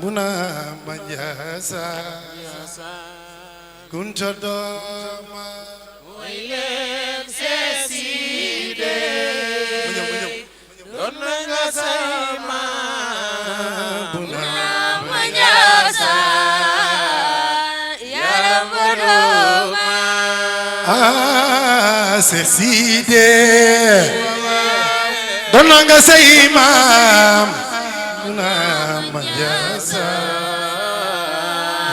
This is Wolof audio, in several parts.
Muna Manjasa Kunta Doma William Seside Donanga Sama Muna Manjasa Yaramodoma Seside Donanga Imam Muna Manjasa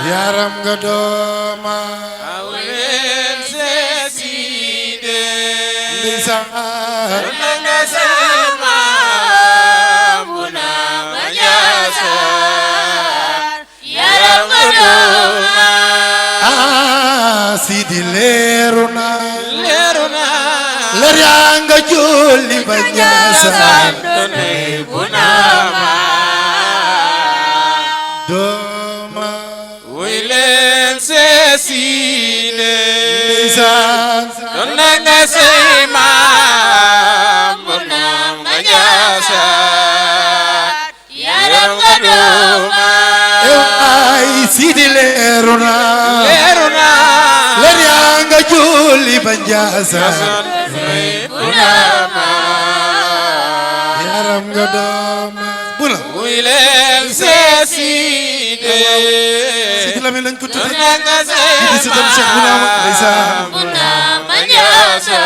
Yaram Gadoma William Seside Donanga Sama Muna Manjasa Yaramodoma Sidi Leruna Leruna Leranga Juli Banjasa Sandone Bunama Doma William Seside Donanga Sema Bunama Manjasa Yaramodoma Ay Sidi Leruna Leruna Leranga Juli Banjasa Sandone Bunama Yaram Gadoma Buna William Seside Sidi Lamin lañ ko tudde Donanga di si dem Cheikh Bounama ndeysaan Bunama Manjasa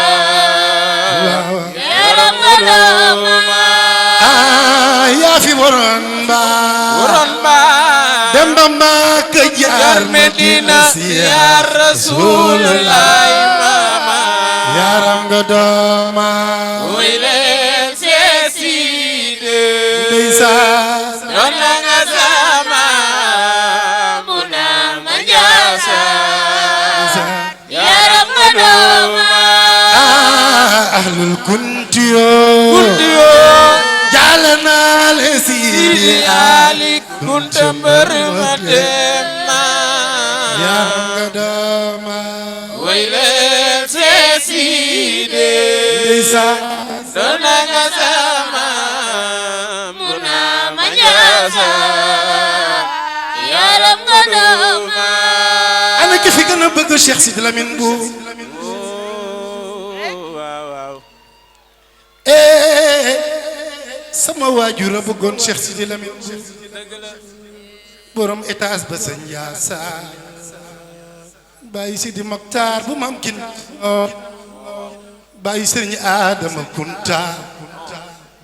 waaw Yaramodoma yaa fi waroon ba Waroon ba dem ba Makka jaar Medina ya Rasulullah mama Yaram Gadoma William Seside ndeysaan Donanga Sama Bunama Manjasa Yaramodoma ahlul kuntiyo jalana le Sidi Ali Kunta Mbërma Demba Yaram Gadoma William Seside ndeysaan Donanga Sama Bunama Manjasa Yaramodoma ana ki fi gën a bëgg Cheikh Sidi Lamine bu waaw sama waajur a bëggoon Cheikh Sidi Lamine bu borom étage ba sa Njaasa bàyyi Sidi Maktar bu mam kin bàyyi Sëriñ Adama Kunta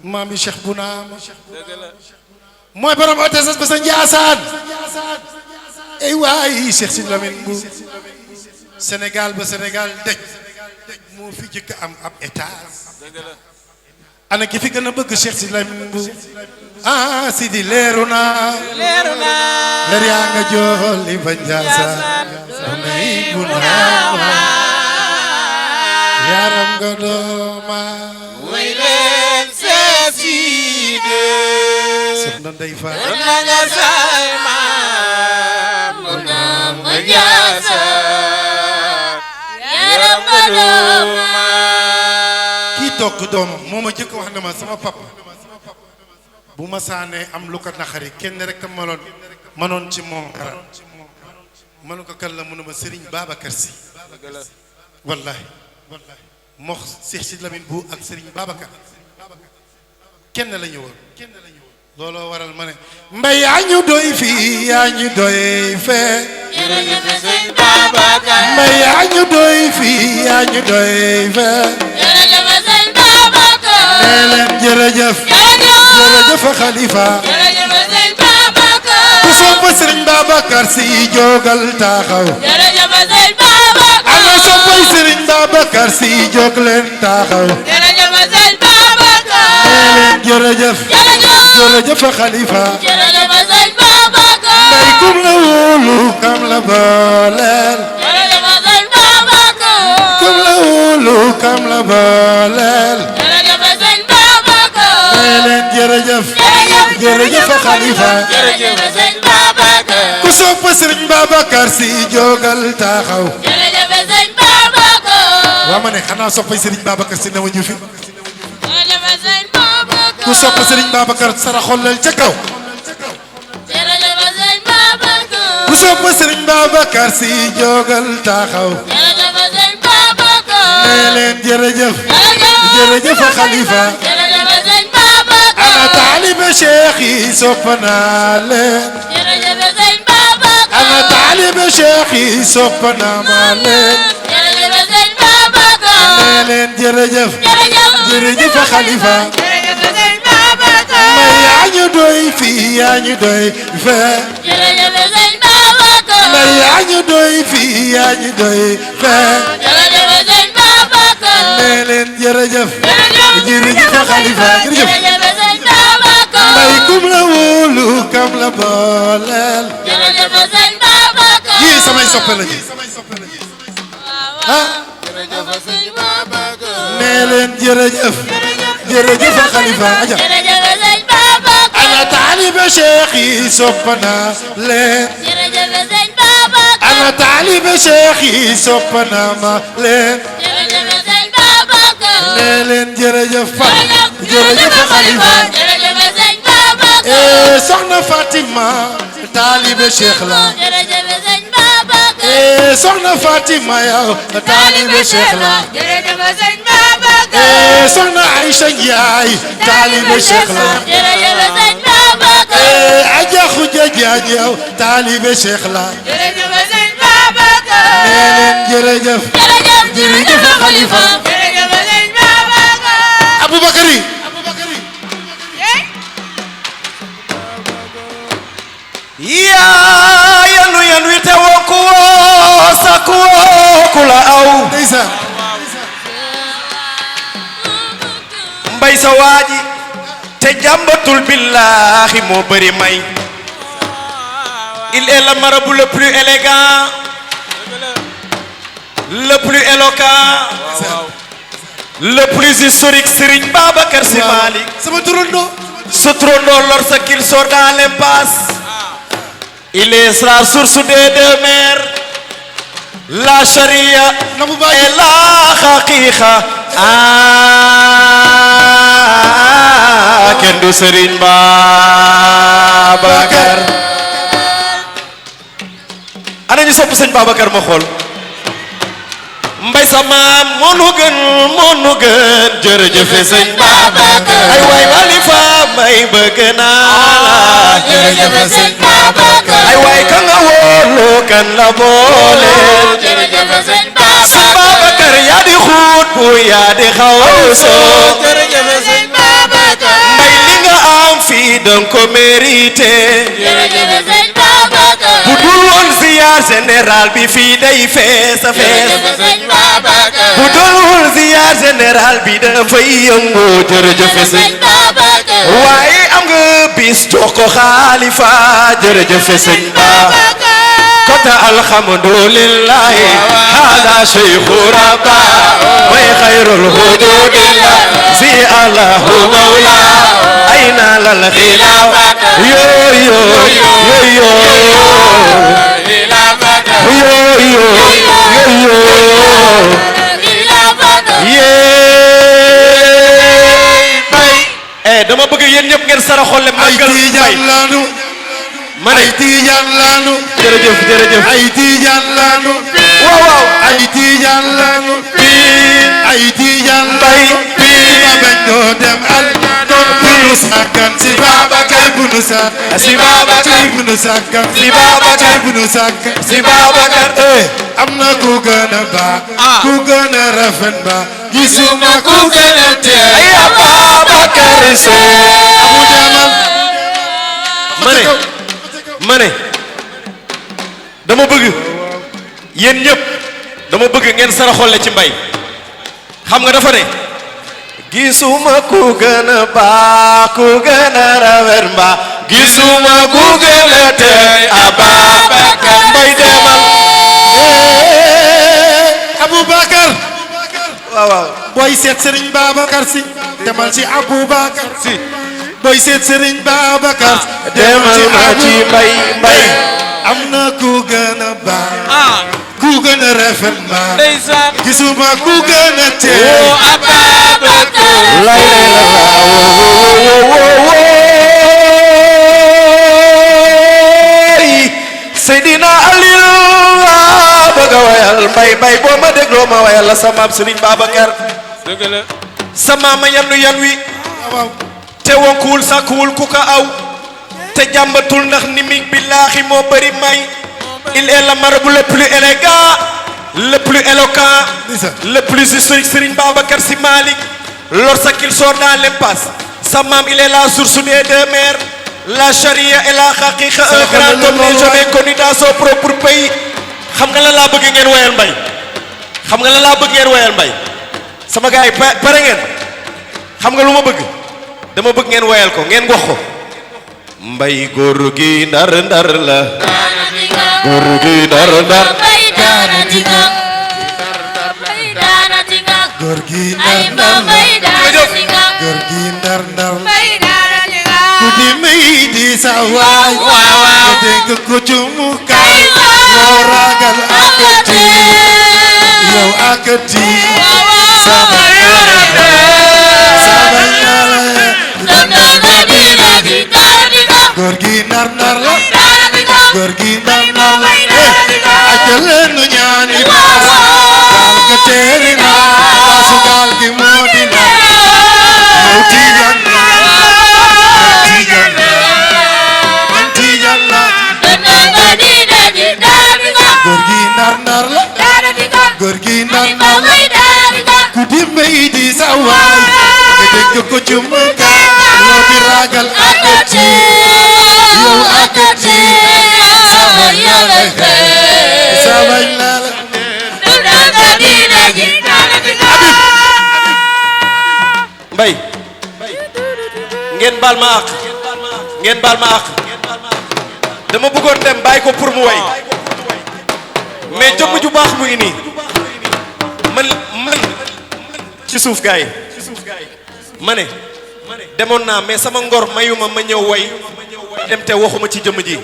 maami Cheikh Bounama mooy borom étage ba sa Njaasaan ay waay Cheikh Sidi Lamine bu Sénégal ba Sénégal dëj moo fi jëkk am ab étage ana ki fi gën a bëgg Cheikh Sidi Lamine bu Sidi Leruna Leruna leer yaa nga jolli Banjasa Donay Bunama Yaram Gadoma William Seside soxna Ndey Fa Donanga Sama Bunama Manjasa Yaramodoma kii toog doomam moo ma jëkk wax ne ma sama papa bu ma saanee am lu ko naxari kenn rek a manoon ci moom dara mënu ko kan la mënu ma Serigne Babacar Sy wallahi mox Cheikh Sidi Lamine bu ak Serigne Babacar kenn la ñu woon looloo waral ma ne mbay yaa ñu doy fii yaa ñu doy fee jërëjëf sëñ Babacar mbay yaa ñu doy fii yaa ñu doy fee jërëjëf sëñ Babacar nee leen jërëjëf jërëjëf Khalifa jërëjëf sëñ Babacar ku sopp Serigne Babacar Sy jógal taxaw jërëjëf sëñ Babacar ana soppay Serigne Babacar Sy jóg leen taxaw jërëjëf sëñ Babacar nee leen jërëjëf jërëjëf Khalifa jërëjëf sëñ Babacar mbay kum la wóolu kam la booleel jërëjëf sëñ Babacar kum la wóolu kam la booleel jërëjëf sëñ Babacar nee leen jërëjëf jërëjëf Khalifa jërëjëf sëñ Babacar ku sopp Serigne Babacar Sy jógal taxaw jërëjëf sëñ Babacar waa ma ne xanaa soppay Serigne Babacar Sy newuñu fi jërëjëf sëñ Babacar ku sopp Serigne Babacar sara xollal ca kaw jërëjëf sopp Sëriñ Babacar Si jógal taxaw jërëjëf sëñ Babacar. nee leen jërëjëf jërëjëf Khalifa jërëjëf sëñ Babacar. ana taalibe Cheikh yi sopp naa leen jërëjëf sëñ Babacar. ana taalibe Cheikh yi sopp naa ma leen jërëjëf sëñ Babacar. nee leen jërëjëf jërëjëf Khalifa jërëjëf sëñ Babacar. may yaa ñu doy fii yaa ñu doy fee jërëjëf sëñ Babacar. may yaa ñu doy fii yaa ñu doy fee jërëjëf sëñ Babacar. nee leen jërëjëf jërëjëf Khalifa jërëjëf jërëjëf sëñ Babacar. may kum la wóolu kam la booleel jërëjëf sëñ Babacar. yii samay soppe la ji ah jërëjëf sëñ Babacar. nee leen jërëjëf jërëjëf Khalifa aja jërëjëf sëñ Babacar. ana taalibe Cheikh yi sopp naa leen jërëjëf sëñ Babacar. ana taalibe Cheikh yi sopp naa ma leen jërëjëf sëñ Babacar. nee leen jërëjëf fa jërëjëf Khalifa jërëjëf sëñ Babacar. soxna Fatima taalibe Cheikh la jërëjëf sëñ Babacar. soxna Fatima yow taalibe Cheikh la jërëjëf sëñ Babacar. soxna Aïcha Ndiaye taalibe Cheikh la jërëjëf sëñ Babacar. Adja Khoudia Diagne yow taalibe Cheikh la jërëjëf sëñ Babacar. nee leen jërëjëf jërëjëf Khalifa. jërëjëf sëñ Babacar. Aboubacry yaa yanu yan wi te wokku woo sakku woo ku la aw ndeysaan mbay sa waaji te jàmbatul billahi moo bëri may il est le marabout le plus élégant le plus éloquent le plus historique Serigne Babacar Sy Malick sama turando se trône lorsqu'il sort dans l'impasse. Il est la source des deux mers, la charia et la haqiqa. Ah, kenn du Serigne Babacar. ana ñu sopp Serigne Babacar ma xool. mbay sa maam moo nu gën jërëjëf Serigne Babacar. ay waay Khalifa may bëgg naa la. jërëjëf sëñ Babacar. ay waay ka nga wóolu kan la boole. jërëjëf sëñ Serigne Babacar yaa di xuut bu yaa di xawsoo. jërëjëf sëñ Babacar. mbay li nga am fii danga ko mérité. jërëjëf sëñ Babacar. bu dul woon ziar général bi fii day fees a fees. jërëjëf sëñ Babacar. bu dul woon ziar général bi dafay yëngu. jërëjëf sëñ sëñ Babacar. waaye am nga bis jox ko Khalifa. jërëjëf sëñ Babacar. kota alhamdulillahi hada shaykhu rabba way khayrul hududillah si allahu mawla ayna lal khilaf yo yo yo yo dama bëgg yéen ñëpp ngeen sara xolle magal ay Tijaan laanu jërëjëf jërëjëf ay Tijaan laanu waaw waaw ay Tijaan laanu ay Tijaan bay ma bañ doo dem al bunu sàggan si Babacar bunu sàggan si Babacar bunu sàggan si Babacar bunu sàggan si Babacar am na ku gën a baax ku gën a rafet ba gisuma ku gën a tee ay Babacar si amu demal ma ne dama bëgg yéen ñëpp dama bëgg ngeen sara xolle ci mbay xam nga dafa ne gisuma ku gën a baax ku gën a rafet mbaa gisuma ku gën a tey Ababacar mbay demal Aboubacar waaw waaw booy seet Serigne Babacar Sy demal ci Aboubacar Sy booy seet Serigne Babacar demal ma ci mbay mbay am na ku gën a baax ku gën a rafet mbaa gisuma ku gën a tee lay la Seydina Aliou laa bëgg a wayal mbay boo ma dégloo ma wayal la sa maam Serigne Babacar dëgg la sa maama yannu yan wi te wonkuwul sàkkuwul ku ko aw te jàmbatul ndax nimig billaahi moo bëri may il est le marabout le plus élégant le plus éloquent le plus historique Serigne Babacar Sy Malick lorsqu'il sort dans l'impasse sa maam il est la source des deux mers la charia et la haqiqa un grand homme n'est jamais connu dans son propre pays xam nga la laa bëgg ngeen woyal mbay xam nga la laa bëgg ngeen woyal mbay sama gars yi pare ngeen xam nga lu ma bëgg dama bëgg ngeen woyal ko ngeen wax ko mbay góor gi ndar ndar la góor gi ndar ndar góor gi ndar ndar góor gi ndar ndar ku di may di sa waay nga dégg ko ci mu kaay yow ragal akati yow akati sama góor gi ndar ndar la góor gi ndar ndar la ajal nu ñaani baas gaal ga teeri na baasu gaal gi moo di na yow tiijan na tiijan na man tiijan na góor gi ndar ndar la góor gi ndar ndar la ku di may di sa waay nga dégg ko ci mu gaay loo bi ragal akati yow akati sama yàlla sama yàlla mbay ngeen baal ma àq ngeen baal ma àq dama bëggoon dem bàyyi ko pour mu way mais jëmm ju baax mu ngi nii man ci suuf gars yi ma ne demoon naa mais sama ngor mayuma ma ñëw way dem te waxuma ci jëmm ji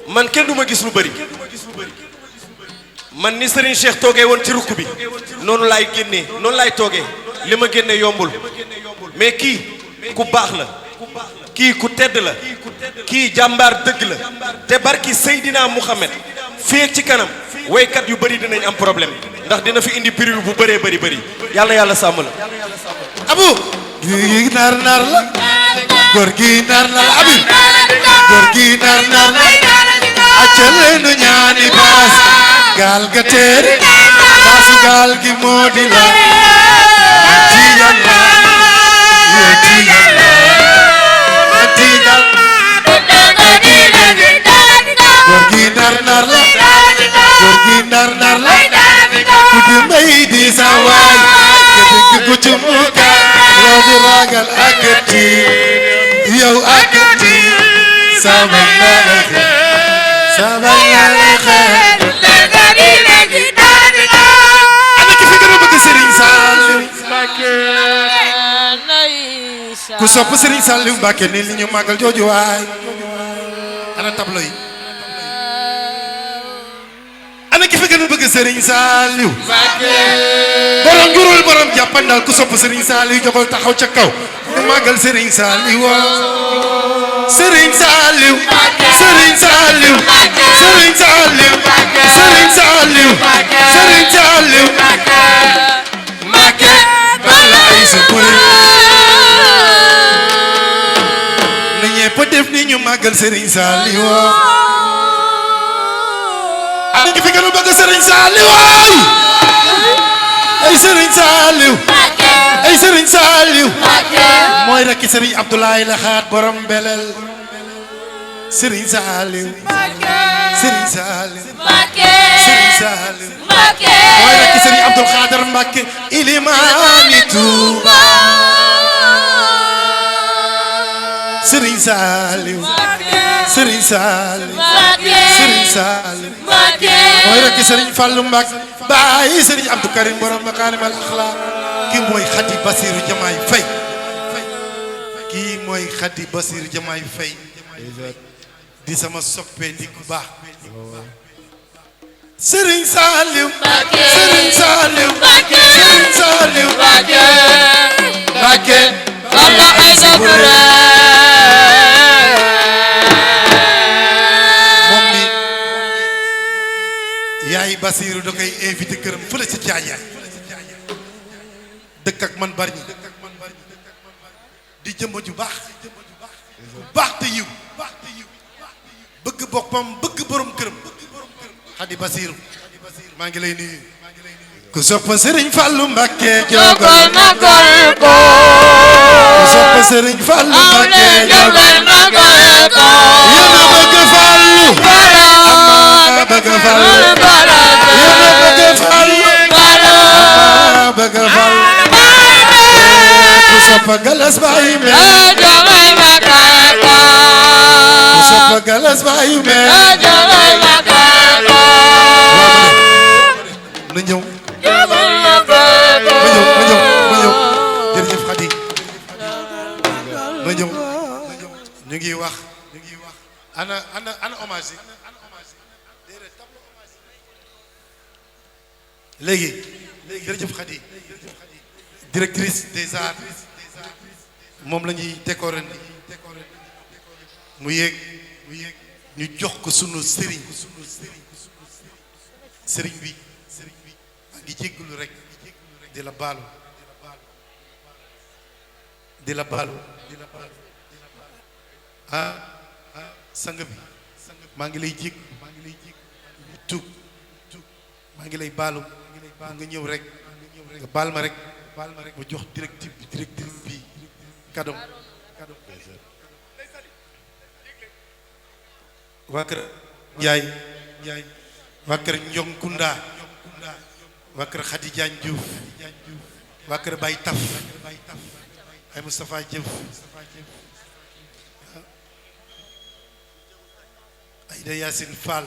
man kenn du ma gis lu bëri man ni Serigne Cheikh toogee woon ci rukk bi noonu laay génnee noonu laay toogee li ma génne yombul mais kii ku baax la kii ku tedd la kii jàmbaar dëgg la te barki Seydina Mouhamed fii ci kanam waykat yu bëri dinañ am problème ndax dina fi indi prix bu bëree bëri yàlla yàlla sàmm la abu gi nar nar la góor gi nar nar la abi góor gi nar nar la acale nu ñaani baas gaal ga teeri baasu gaal gi moo di la tiijan la yow tiijan la tiijan góor gi nar nar la góor gi nar nar la ku di may di sa waay nga dégg ko ci mu gaay loo di ragal akati yow akati sama yàlla sama yàlla ana ki fi gën a bëgg Serigne Saliou ku sopp Serigne Saliou Mbacké ni li ñu màggal jooju waay ana tableau yi ana ki fi gën a bëgg Serigne Saliou borom jurul borom jàppandal ku sopp Serigne Saliou jógal taxaw ca kaw ñu màggal Serigne Saliou Serigne Saliou Serigne Saliou Serigne Saliou Serigne Saliou Serigne Saliou Mbacké bala ay sa kure na ñepp def ni ñu màggal Serigne Saliou ana ki fi gën a bëgg Serigne Saliou ay Serigne Saliou ay Serigne Saliou mooy rekk Serigne Abdoulaye Laxaat borom belel Serigne Saliou Serigne Saliou Serigne Saliou mooy rekk Serigne Abdoul Khader Mbacké ilimaani Touba Serigne Saliou Serigne Saliou Serigne Saliou mooy rekk Serigne Fallou Mbacké baay Serigne Abdou Karim borom makaarimal axlaaq kii mooy Khady Bassirou Diomaye Faye kii mooy Khady Bassirou Diomaye Faye di sama soppe di ku baax Serigne Saliou Serigne Saliou Serigne Saliou Mbacké bala ay sa kure yaay Basiru da koy invité këram fële ci Caajaay dëkk ak man bari ñi di jëmba ju baax bu baax te yiw bëgg boppam bëgg borom këram Xadi Basiru maa ngi lay nuyu ku sopp Sëriñ Fallu Mbakke jógal magal ko ku sopp Sëriñ Fallu Mbakke jógal magal ko yéen a bëgg Fallu ama bëgg Fallu yéen a bëgg Fallu ama bëgg Fallu ku sopp Galas Baay me jógal magal ko ku sopp Galas Baay me jógal magal ko na ñëw jógal magal ko ma ñëw jërëjëf Xadi ma ñëw ñu ngi wax ana hommage yi léegi jërëjëf Xadi directrice des arts moom la ñuy décorer mu yéeg ñu jox ko sunu sëriñ bi maa ngi jéggulu rek di la baalu ah sang bi maa ngi lay jég tuub maa ngi lay baalu nga ñëw rek nga baal ma rek mu jox directrice bi cadeau waa kër Njaay waa kër Njong Kunda waa kër Khady Diagne Diouf waa kër Baye Taf ay Moustapha Diouf Aïda Yacine Fall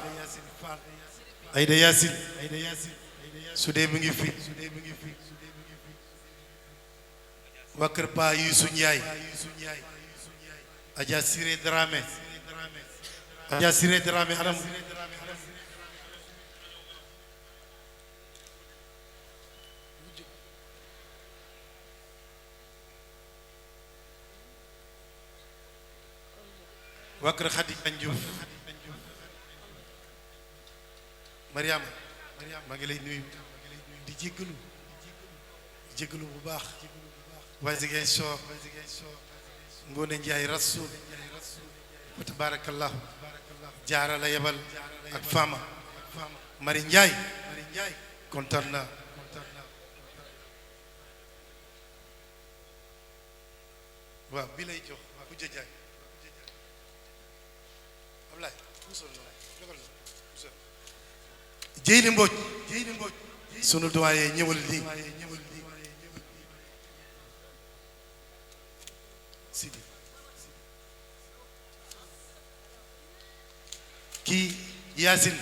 Aïda Yacine su dee mu ngi fi waa kër Pa Youssou Ndiaye Adja Siré Dramé anam waa kër Khady Diagne Diouf Mariama maa ngi lay nuyu di jéggalu bu baax waa Ziguinchor Ngoone Njaay Rasul wa tabarakallahu jaara la yebal ak Fama Mari Njaay kontaan naa waaw bi lay jox bu jajaay Ablaye Jeyni Mbodj sunu doyen ñëwal lii Sidi kii Yacine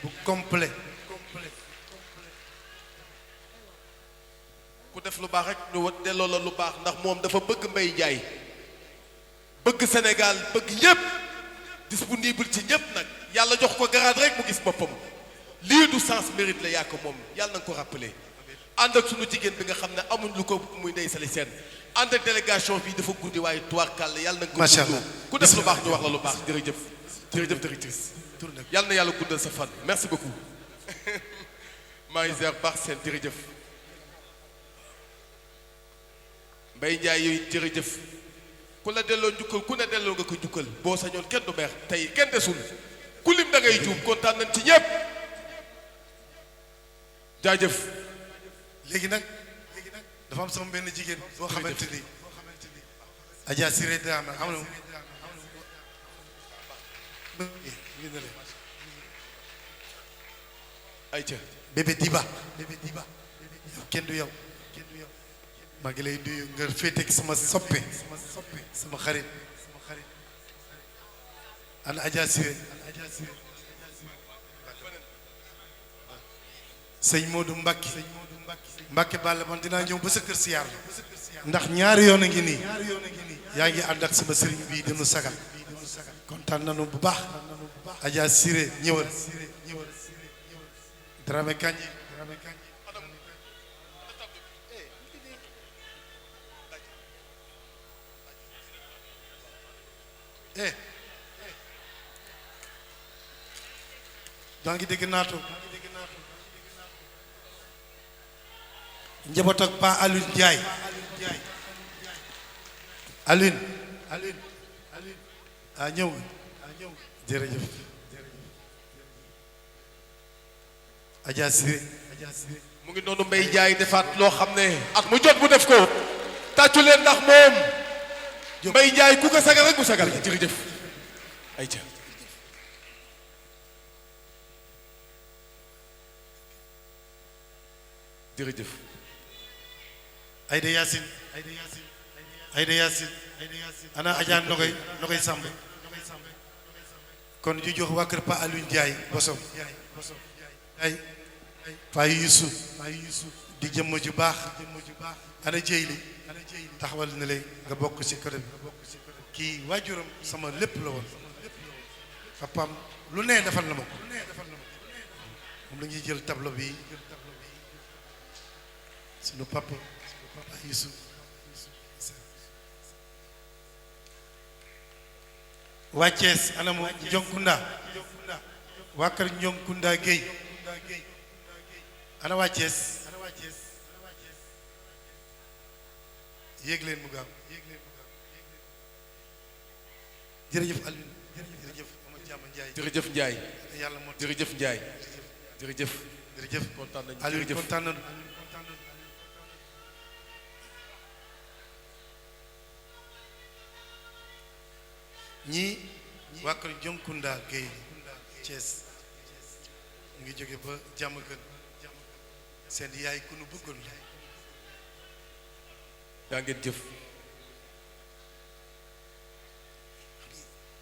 bu complet ku def lu baax rek ñu delloo la lu baax ndax moom dafa bëgg Mbaye Ndiaye bëgg Sénégal bëgg ñëpp disponible ci ñëpp nag yàlla jox ko grade rek mu gis boppam lii du sens mérite la yaa ko moom yàlla na nga ko rappelé ànd ak sunu jigéen bi nga xam ne amuñ lu ko muy Ndeye Sali Sène ànd ak délégation bi dafa guddi waaye tuwaarkàll yàlla na nga ko macha allah ku def lu baax ñu wax la lu baax jërëjëf directrice yàlla na yàlla guddal sa fan merci beaucoup maa ngi ziar baax seen jërëjëf Mbaye Ndiaye yooyu jërëjëf ku la delloo njukkal ku ne delloo nga ko njukkal boo sañoon kenn du beex tey kenn desul ku lim da ngay juum kontaan nañ ci ñëpp jaajëf léegi nag dafa am sama benn jigéen boo xamante ni Adja Siré Dramé am na ayca bébé Diba yow kenn du yow maa ngi lay nuyu nga féete ak sama soppe sama xarit ana Adja Siré sëñ Modou Mbacke Balla man dinaa ñëw ba sa kër si yàlla ndax ñaari yoon a ngi nii yaa ngi ànd ak sama sëriñ bii dinu sagal kontaan nañu bu baax Adja Siré ñëwal Dramé Kandji daa ngi dégg naato njaboot ak Pa Alioune Ndiaye Alioune ah ñëw jërëjëf Adja Siré mu ngi noonu Mbaye Ndiaye defaat loo xam ne at mu jot mu def ko tàccu leen ndax moom Mbaye Ndiaye ku ko sagal rek mu sagal jërëjëf ayca jërëjëf Aïda Yacine ana Adja Nogay Samb kon ñu jox waa kër Pa Alioune Ndiaye bosom ay Pa Youssou di jëmm ju baax ana Jeyli taxawal na lay nga bokk ci kër bi kii waajuram sama lépp la woon papaam lu ne defal na ma ko moom la ñuy jël tableau bi sunu papa Youssou waa Thiès anamu Njonkunda waa kër Njonkunda Gueye ana waa Thiès yéeg leen mu gaaw jërëjëf Alioune jërëjëf Amadou Diama Ndiaye jërëjëf Ndiaye yàlla moo jërëjëf Ndiaye jërëjëf jërëjëf kontaan nañu Alioune kontaan nañu ñii waa kër Jonkunda Gueye Thiès mu ngi jóge ba jàmm gën seen yaay ku nu bëggoon la yaa ngeen jëf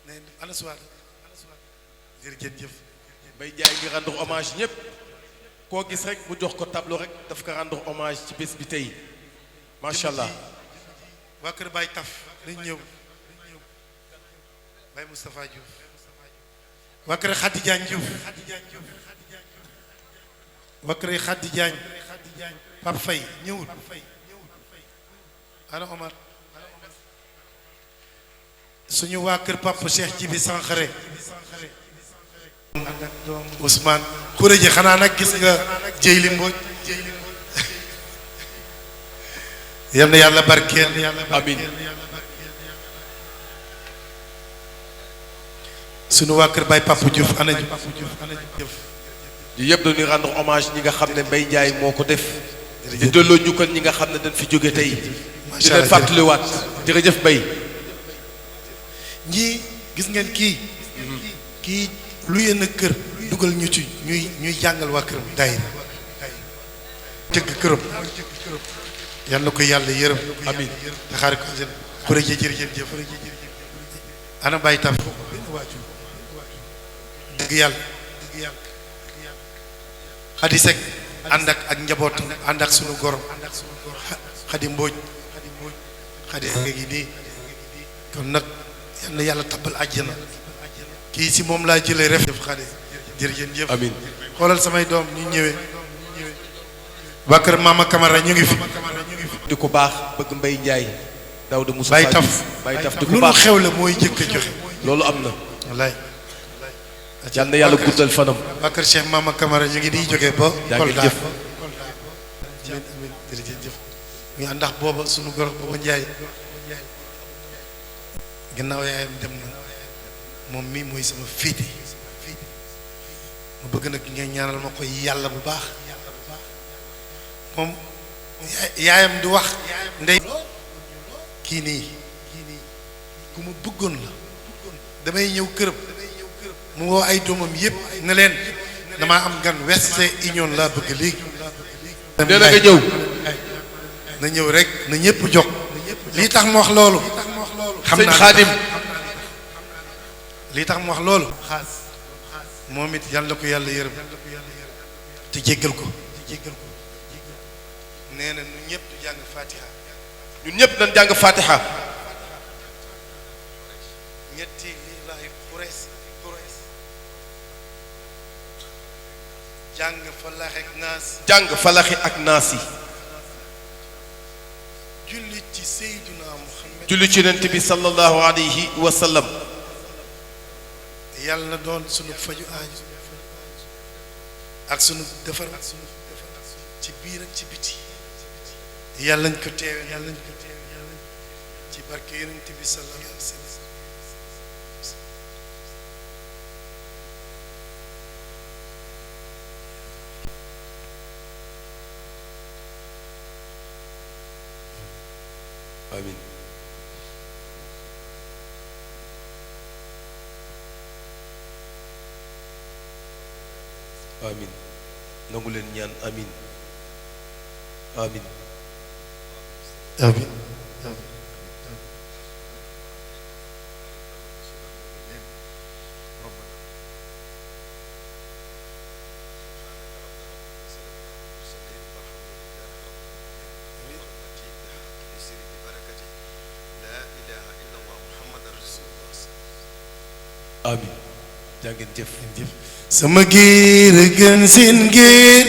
ne ana soir jërëjëf Mbaye Ndiaye ngi rendre hommage ñëpp koo gis rek mu jox ko tableau rek daf ko rendre hommage ci bés bi tey macha allah waa kër Baye Taf dañ ñëw Baye Moustapha Diouf waa kër Khady Diagne Diouf waa kër Khady Diagne Pape Faye ñëwul ana Omar suñu waa kër Pape Cheikh Jibi Sankhare Ousmane kuré ji xanaa nag gis nga Jeyli Mbodj yal na yàlla barkeel amiin suñu waa kër Baye Papa Diouf ana jëf yi yëpp dañuy rendre hommage ñi nga xam ne Mbaye Ndiaye moo ko def di delloo njukkal ñi nga xam ne dañ fi jóge tey di leen fàttaliwaat jërëjëf Mbaye ñii gis ngeen kii lu yenn kër dugal ñu ci ñuy jàngal waa këram daayira tëgg këram yal na ko yàlla yërëm amiin taxaare ko jël kuré ji jërëjëf ana Baye Taf dëgg yàlla Xadi Sekk ànd ak njabootam ànd ak sunu gorom Xadi Mbooj Xadi nga gi nii kon nag yal na yàlla tabbal àjjana kii si moom laa jëlee ref Xadi jërëjëf amiin xoolal samay doom ñu ñëwee waa kër Mama Camara ñu ngi fi di ko baax bëgg Mbaye Ndiaye Daouda Moussa Baye Taf di ko lu nu baax xew la mooy jëkk a joxe loolu am na wallaay yal na yàlla guddal fanam waa kër Cheikh Mama Camara ñu ngi di jógee ba yaa ngi Kolda jëf jërëjëf ñu ndax booba sunu goro booba Njaay gannaaw yaayam dem na moom mii mooy sama féete ma bëgg nag ngeen ñaanal ma koy yàlla bu baax moom yaayam di wax ndey kii nii ku ma bëggoon la damay ñëw këram mu woo ay doomam yëpp ne leen damaa am gan Western Union laa bëgg léegi nee na nga ñëw na ñëw rek na ñëpp jox lii tax mu wax loolu xam sëñ naa Xaadim lii tax mu wax loolu moom it yàlla ko yàlla yërëm te jéggal ko nee na ñun ñëpp di jàng Fatiha ñun ñëpp dañ jàng Fatiha ñetti lii laay xurees jàng falaax ak naas jàng falaxi ak naas yi julli ci Seydina Muhammad julli ci yonent bi sallallahu alayhi wa sallam yàlla na doon sunu faju aaju ak sunu defar ci biir ak ci biti yàlla nañ ko teewe ci barke yonent bi sallallahu alayhi wa sallam amin amin nangu leen ñaan amin amin amin amin jaa ngeen jëf sama giir gën seen giir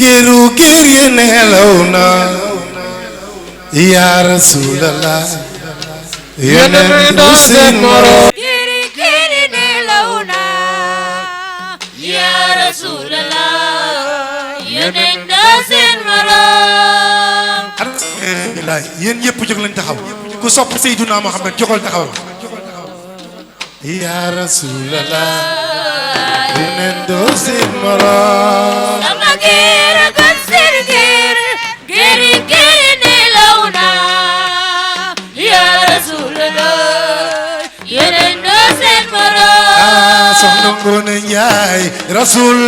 giiru giir yi nelaw na yaa rasulallah yeneen du seen moroom Giri giri nelaw na ya Rasulallah yeneen du seen moroom. alhamdulilah yéen ñëpp jóg leen taxaw ku sopp Seydina Muhammad jógal taxaw yaa rasulallah yeneen du seen moroom sama giir gën seen giir giri giri nelaw na ya Rasulallah yeneen du seen moroom. soxna Ngoone Njaay rasul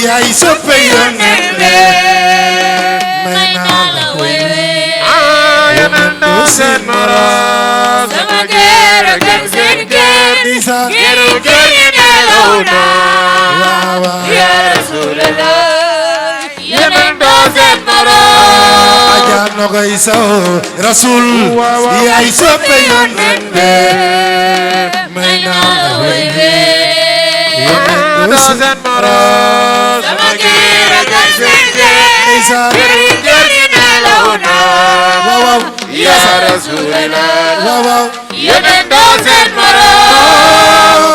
yaay soppe yonent bi may naa la wewe yeneen du seen moroom sama giir gën seen giir giri giri nelaw na ya Rasulallah yeneen du seen moroom. Aja Nogay Saw rasul yaay soppe yonent bi may naa la wewe yeneen du seen moroom sama giir gën seen giir giri giri nelaw na waaw waaw ya Rasulallah waaw waaw yeneen du seen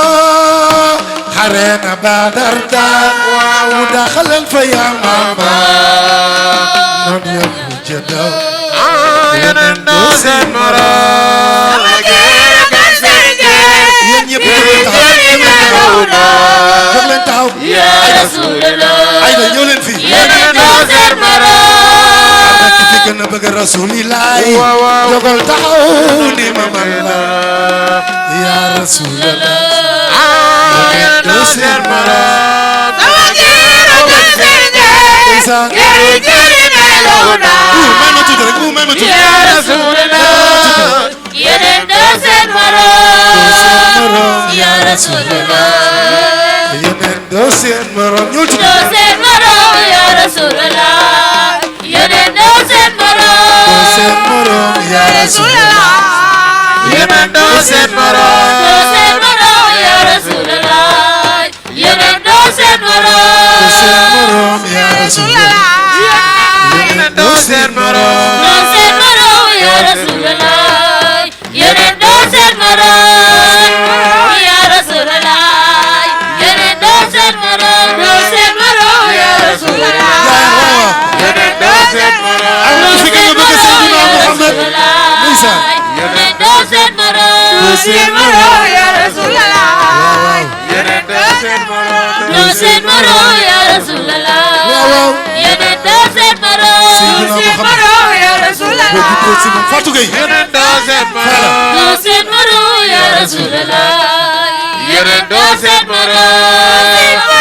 moroom. xare na Badar daan mu daxalal fa Yamama noon yëpp jëdaw yeneen du seen moroom sama giir gën seen giir yéen ñëpp giri giri nelaw na jóg leen taxaw ya Rasulallah ayda ñëw leen fii yeneen du seen moroom. rekk fi gën a bëgg rasulilaay jógal taxaw ni ma man la ya rasulallah yeneen du seen moroom sama giir gën seen giir giri giri nelaw na may ma tuuti rek may ma tuuti ya Rasulallah yeneen du seen moroom ya Rasulallah yeneen du seen moroom ñëw ci du seen moroom ya Rasulallah yeneen du seen moroom. seen moroom ya rasulallah yeneen du seen moroom. du seen moroom ya Rasulallah yeneen du seen moroom. seen moroom ya rasulallah yeneen du seen moroom du seen moroom ya Rasulallah yeneen du seen moroom ya Rasulallah yeneen du seen moroom. du seen moroom ya Rasulallah yeneen du seen moroom. am na fi gën a bëgg Seydina Muhammad ndeysaan yeneen du seen moroom. du seen moroom ya Rasulallah yeneen du seen moroom du seen moroom ya Rasulallah waaw waaw yeneen du seen moroom. Seydina Muhammad ya Rasulallah boo jubboo ci moom Fatou Gueye yeneen du seen moroom du seen moroom ya Rasulallah yeneen du seen moroom.